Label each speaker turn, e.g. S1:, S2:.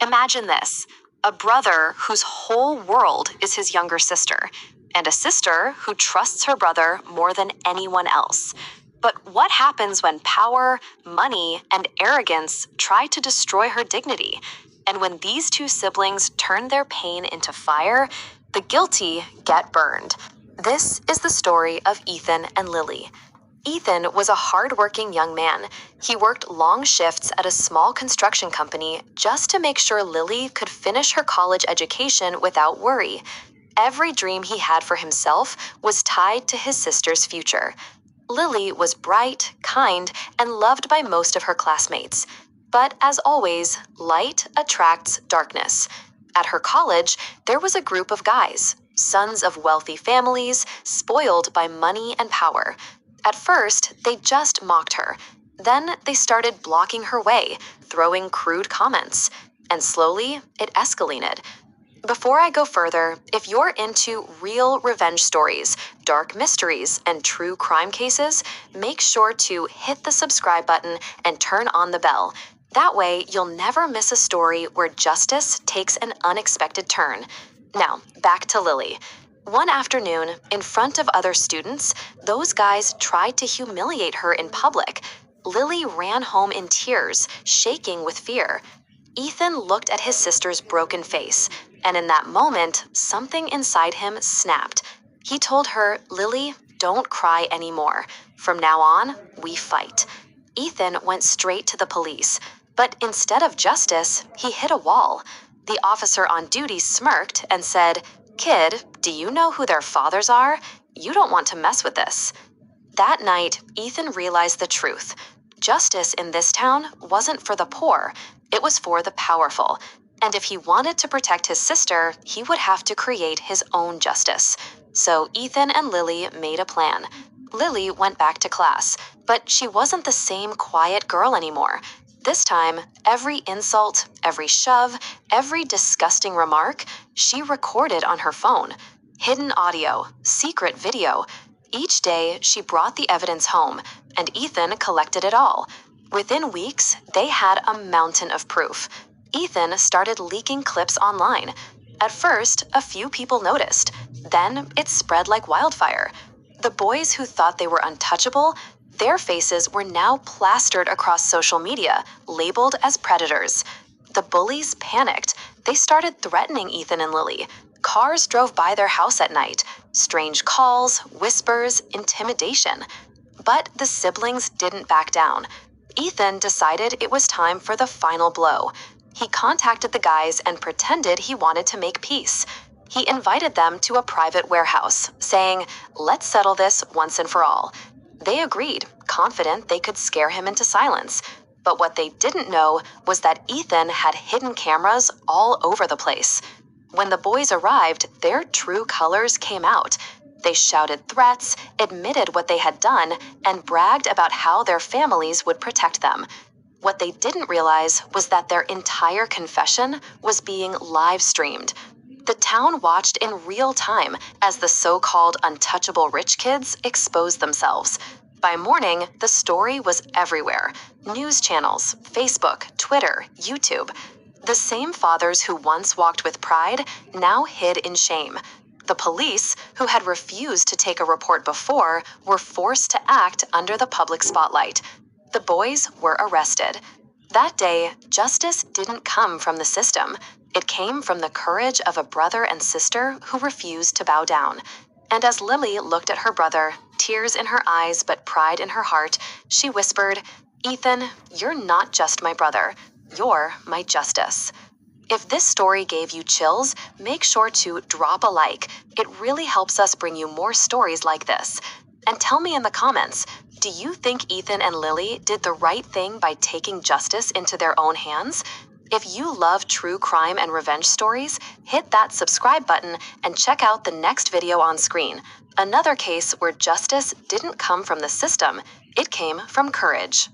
S1: Imagine this: a brother whose whole world is his younger sister, and a sister who trusts her brother more than anyone else. But what happens when power, money, and arrogance try to destroy her dignity? And when these two siblings turn their pain into fire, the guilty get burned. This is the story of Ethan and Lily. Ethan was a hardworking young man. He worked long shifts at a small construction company just to make sure Lily could finish her college education without worry. Every dream he had for himself was tied to his sister's future. Lily was bright, kind, and loved by most of her classmates. But as always, light attracts darkness. At her college, there was a group of guys, sons of wealthy families, spoiled by money and power. At first, they just mocked her. Then they started blocking her way, throwing crude comments. And slowly, it escalated. Before I go further, if you're into real revenge stories, dark mysteries, and true crime cases, make sure to hit the subscribe button and turn on the bell. That way, you'll never miss a story where justice takes an unexpected turn. Now, back to Lily. One afternoon, in front of other students, those guys tried to humiliate her in public. Lily ran home in tears, shaking with fear. Ethan looked at his sister's broken face, and in that moment, something inside him snapped. He told her, "Lily, don't cry anymore. From now on, we fight." Ethan went straight to the police, but instead of justice, he hit a wall. The officer on duty smirked and said, "Kid, do you know who their fathers are? You don't want to mess with this." That night, Ethan realized the truth. Justice in this town wasn't for the poor, it was for the powerful. And if he wanted to protect his sister, he would have to create his own justice. So Ethan and Lily made a plan. Lily went back to class, but she wasn't the same quiet girl anymore. This time, every insult, every shove, every disgusting remark, she recorded on her phone. Hidden audio, secret video. Each day, she brought the evidence home, and Ethan collected it all. Within weeks, they had a mountain of proof. Ethan started leaking clips online. At first, a few people noticed. Then, it spread like wildfire. The boys who thought they were untouchable, their faces were now plastered across social media, labeled as predators. The bullies panicked. They started threatening Ethan and Lily. Cars drove by their house at night. Strange calls, whispers, intimidation. But the siblings didn't back down. Ethan decided it was time for the final blow. He contacted the guys and pretended he wanted to make peace. He invited them to a private warehouse, saying, "Let's settle this once and for all." They agreed, confident they could scare him into silence. But what they didn't know was that Ethan had hidden cameras all over the place. When the boys arrived, their true colors came out. They shouted threats, admitted what they had done, and bragged about how their families would protect them. What they didn't realize was that their entire confession was being live-streamed. The town watched in real time as the so-called untouchable rich kids exposed themselves. By morning, the story was everywhere. News channels, Facebook, Twitter, YouTube. The same fathers who once walked with pride now hid in shame. The police, who had refused to take a report before, were forced to act under the public spotlight. The boys were arrested. That day, justice didn't come from the system. It came from the courage of a brother and sister who refused to bow down. And as Lily looked at her brother, tears in her eyes but pride in her heart, she whispered, "Ethan, you're not just my brother. You're my justice." If this story gave you chills, make sure to drop a like. It really helps us bring you more stories like this. And tell me in the comments, do you think Ethan and Lily did the right thing by taking justice into their own hands? If you love true crime and revenge stories, hit that subscribe button and check out the next video on screen. Another case where justice didn't come from the system, it came from courage.